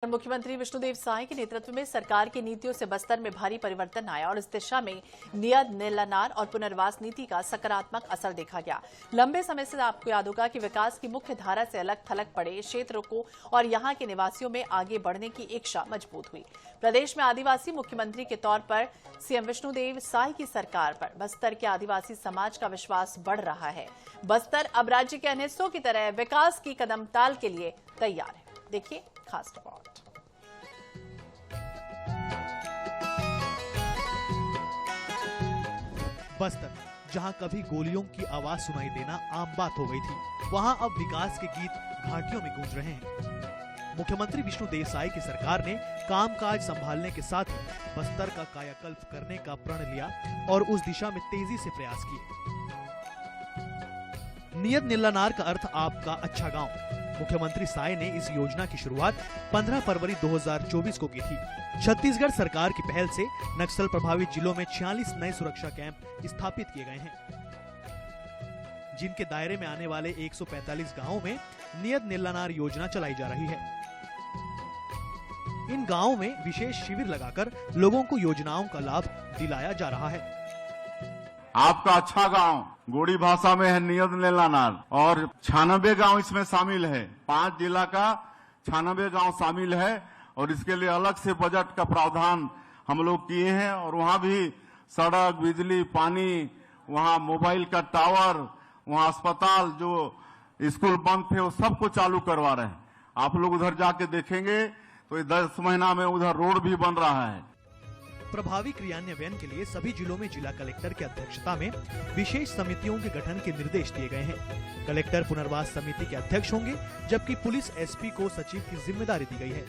मुख्यमंत्री विष्णुदेव साय के नेतृत्व में सरकार की नीतियों से बस्तर में भारी परिवर्तन आया और इस दिशा में नियत नीलानार और पुनर्वास नीति का सकारात्मक असर देखा गया। लंबे समय से आपको याद होगा कि विकास की मुख्य धारा से अलग थलग पड़े क्षेत्रों को और यहां के निवासियों में आगे बढ़ने की इच्छा मजबूत हुई। प्रदेश में आदिवासी मुख्यमंत्री के तौर पर सीएम विष्णुदेव साय की सरकार पर बस्तर के आदिवासी समाज का विश्वास बढ़ रहा है। बस्तर अब राज्य के अन्य हिस्सों की तरह विकास की कदमताल के लिए तैयार है। देखिए खास रिपोर्ट। बस्तर, जहां कभी गोलियों की आवाज सुनाई देना आम बात हो गई थी, वहां अब विकास के गीत घाटियों में गूंज रहे हैं। मुख्यमंत्री विष्णुदेव साय की सरकार ने कामकाज संभालने के साथ ही बस्तर का कायाकल्प करने का प्रण लिया और उस दिशा में तेजी से प्रयास किए। नियत नीलानार का अर्थ आपका अच्छा गांव। मुख्यमंत्री साय ने इस योजना की शुरुआत 15 फरवरी 2024 को की थी। छत्तीसगढ़ सरकार की पहल से नक्सल प्रभावित जिलों में 46 नए सुरक्षा कैंप स्थापित किए गए हैं, जिनके दायरे में आने वाले 145 गांवों में नियत नीलानार योजना चलाई जा रही है। इन गांवों में विशेष शिविर लगाकर लोगों को योजनाओं का लाभ दिलाया जा रहा है। आपका अच्छा गांव गोड़ी भाषा में है नियत नीलानार और 96 गांव इसमें शामिल है। 5 जिला का 96 गांव शामिल है और इसके लिए अलग से बजट का प्रावधान हम लोग किए हैं और वहां भी सड़क, बिजली, पानी, वहां मोबाइल का टावर, वहां अस्पताल, जो स्कूल बंद थे वो सबको चालू करवा रहे हैं। आप लोग उधर जाके देखेंगे तो ये 10 महीना में उधर रोड भी बन रहा है। प्रभावी क्रियान्वयन के लिए सभी जिलों में जिला कलेक्टर की अध्यक्षता में विशेष समितियों के गठन के निर्देश दिए गए हैं। कलेक्टर पुनर्वास समिति के अध्यक्ष होंगे, जबकि पुलिस एसपी को सचिव की जिम्मेदारी दी गई है।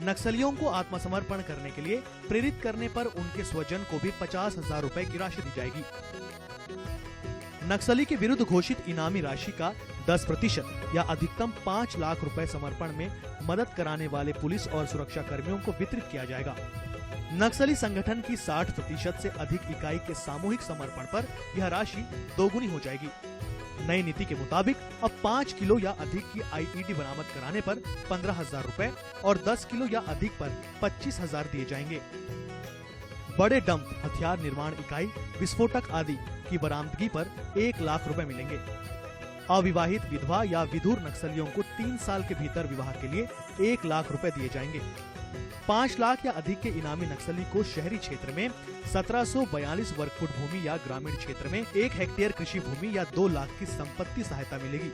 नक्सलियों को आत्मसमर्पण करने के लिए प्रेरित करने पर उनके स्वजन को भी 50,000 रुपए की राशि दी जाएगी। नक्सली के विरुद्ध घोषित इनामी राशि का 10% या अधिकतम 5 लाख रुपए समर्पण में मदद कराने वाले पुलिस और सुरक्षा कर्मियों को वितरित किया जाएगा। नक्सली संगठन की 60% से अधिक इकाई के सामूहिक समर्पण पर यह राशि दोगुनी हो जाएगी। नई नीति के मुताबिक अब 5 किलो या अधिक की आईईडी बरामद कराने पर 15,000 रुपए और 10 किलो या अधिक पर 25,000 दिए जाएंगे। बड़े डंप, हथियार निर्माण इकाई, विस्फोटक आदि की बरामदगी पर 1 लाख रुपए मिलेंगे। अविवाहित विधवा या विधुर नक्सलियों को 3 साल के भीतर विवाह के लिए 1 लाख रुपए दिए जाएंगे। 5 लाख या अधिक के इनामी नक्सली को शहरी क्षेत्र में 1742 वर्ग फुट भूमि या ग्रामीण क्षेत्र में 1 हेक्टेयर कृषि भूमि या 2 लाख की संपत्ति सहायता मिलेगी।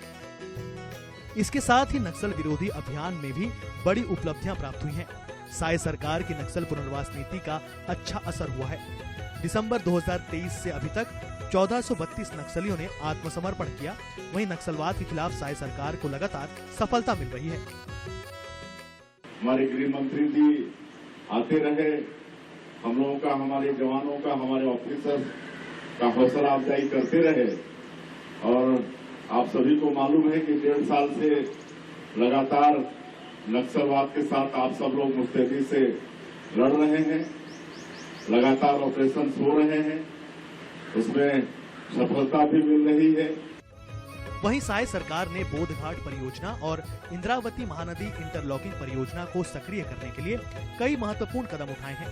इसके साथ ही नक्सल विरोधी अभियान में भी बड़ी उपलब्धियां प्राप्त हुई हैं। साय सरकार की नक्सल पुनर्वास नीति का अच्छा असर हुआ है। दिसंबर 2023 से अभी तक 1432 नक्सलियों ने आत्मसमर्पण किया। वहीं नक्सलवाद के खिलाफ साय सरकार को लगातार सफलता मिल रही है। हमारे गृह मंत्री जी आते रहे, हम लोगों का, हमारे जवानों का, हमारे ऑफिसर का हौसला अफजाई करते रहे और आप सभी को मालूम है कि 1.5 साल से लगातार नक्सलवाद के साथ आप सब लोग मुस्तैदी से लड़ रहे हैं। लगातार ऑपरेशन हो रहे हैं, उसमें सफलता भी मिल रही है। वहीं साय सरकार ने बोधघाट परियोजना और इंद्रावती महानदी इंटरलॉकिंग परियोजना को सक्रिय करने के लिए कई महत्वपूर्ण कदम उठाए हैं।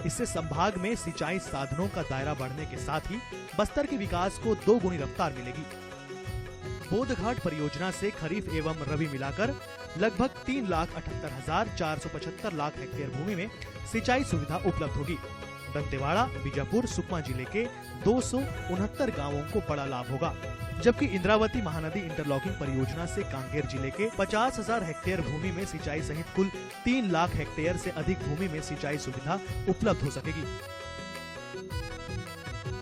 इससे संभाग में सिंचाई साधनों का दायरा बढ़ने के साथ ही बस्तर के विकास को 2 गुनी रफ्तार मिलेगी। बोधघाट परियोजना से खरीफ एवं रबी मिलाकर लगभग 3,78,475 लाख हेक्टेयर भूमि में सिंचाई सुविधा उपलब्ध होगी। दंतेवाड़ा, बीजापुर, सुकमा जिले के 269 गांवों को बड़ा लाभ होगा, जबकि इंद्रावती महानदी इंटरलॉकिंग परियोजना से कांकेर जिले के 50,000 हेक्टेयर भूमि में सिंचाई सहित कुल 3 लाख हेक्टेयर से अधिक भूमि में सिंचाई सुविधा उपलब्ध हो सकेगी।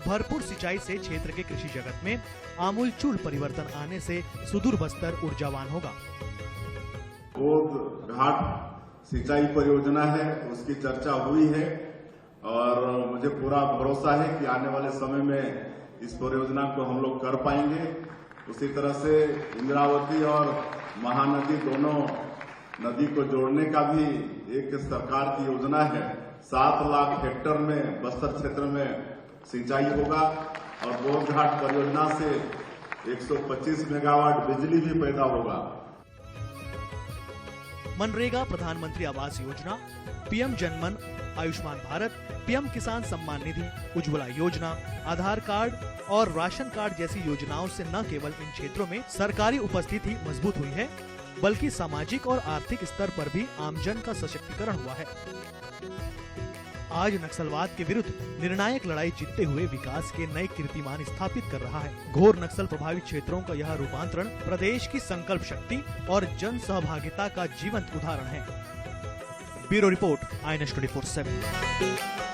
भरपूर सिंचाई से क्षेत्र के कृषि जगत में आमूलचूल परिवर्तन आने से सुदूर बस्तर ऊर्जावान होगा। बोधघाट सिंचाई परियोजना है, उसकी चर्चा हुई है और मुझे पूरा भरोसा है कि आने वाले समय में इस परियोजना को हम लोग कर पाएंगे। उसी तरह से इंद्रावती और महानदी दोनों नदी को जोड़ने का भी एक सरकार की योजना है। 7 लाख हेक्टेयर में बस्तर क्षेत्र में सिंचाई होगा और बोधघाट परियोजना से 125 मेगावाट बिजली भी पैदा होगा। मनरेगा, प्रधानमंत्री आवास योजना, पीएम जनमन, आयुष्मान भारत, पीएम किसान सम्मान निधि, उज्ज्वला योजना, आधार कार्ड और राशन कार्ड जैसी योजनाओं से न केवल इन क्षेत्रों में सरकारी उपस्थिति मजबूत हुई है, बल्कि सामाजिक और आर्थिक स्तर पर भी आमजन का सशक्तिकरण हुआ है। आज नक्सलवाद के विरुद्ध निर्णायक लड़ाई जीतते हुए विकास के नए कीर्तिमान स्थापित कर रहा है। घोर नक्सल प्रभावित क्षेत्रों का यह रूपांतरण प्रदेश की संकल्प शक्ति और जन सहभागिता का जीवंत उदाहरण है। Bureau report, INS 24/7।